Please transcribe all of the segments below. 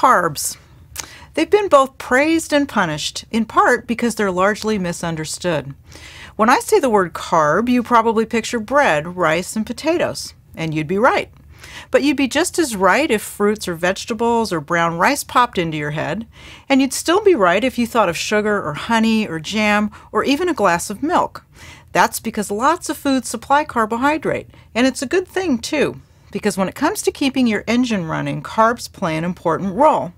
Carbs. They've been both praised and punished, in part because they're largely misunderstood. When I say the word carb, you probably picture bread, rice, and potatoes. And you'd be right. But you'd be just as right if fruits or vegetables or brown rice popped into your head. And you'd still be right if you thought of sugar or honey or jam or even a glass of milk. That's because lots of foods supply carbohydrate. And it's a good thing, too, because when it comes to keeping your engine running, carbs play an important role.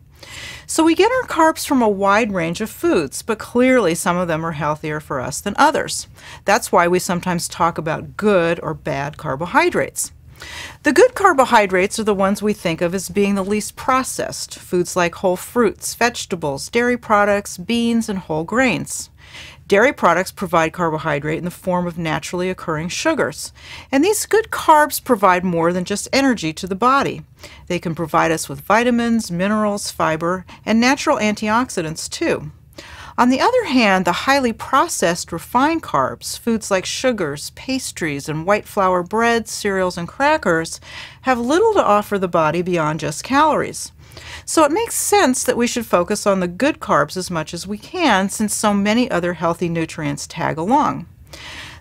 So we get our carbs from a wide range of foods, but clearly some of them are healthier for us than others. That's why we sometimes talk about good or bad carbohydrates. The good carbohydrates are the ones we think of as being the least processed, foods like whole fruits, vegetables, dairy products, beans, and whole grains. Dairy products provide carbohydrate in the form of naturally occurring sugars. And these good carbs provide more than just energy to the body. They can provide us with vitamins, minerals, fiber, and natural antioxidants too. On the other hand, the highly processed refined carbs, foods like sugars, pastries, and white flour breads, cereals, and crackers, have little to offer the body beyond just calories. So it makes sense that we should focus on the good carbs as much as we can, since so many other healthy nutrients tag along.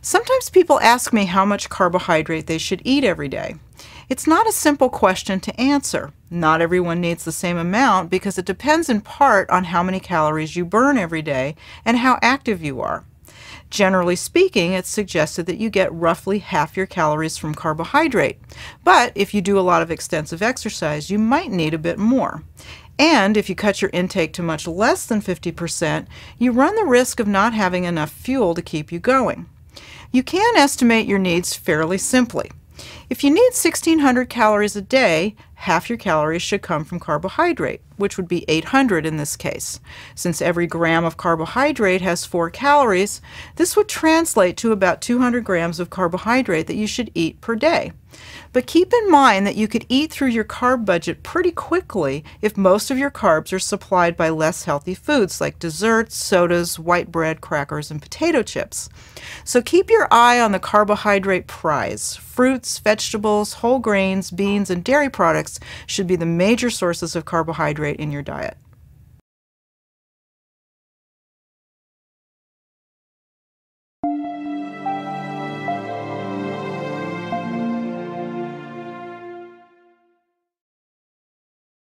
Sometimes people ask me how much carbohydrate they should eat every day. It's not a simple question to answer. Not everyone needs the same amount because it depends in part on how many calories you burn every day and how active you are. Generally speaking, it's suggested that you get roughly half your calories from carbohydrate. But if you do a lot of extensive exercise, you might need a bit more. And if you cut your intake to much less than 50%, you run the risk of not having enough fuel to keep you going. You can estimate your needs fairly simply. If you need 1,600 calories a day, half your calories should come from carbohydrate, which would be 800 in this case. Since every gram of carbohydrate has 4 calories, this would translate to about 200 grams of carbohydrate that you should eat per day. But keep in mind that you could eat through your carb budget pretty quickly if most of your carbs are supplied by less healthy foods like desserts, sodas, white bread, crackers, and potato chips. So keep your eye on the carbohydrate prize. Fruits, vegetables, whole grains, beans, and dairy products should be the major sources of carbohydrate in your diet.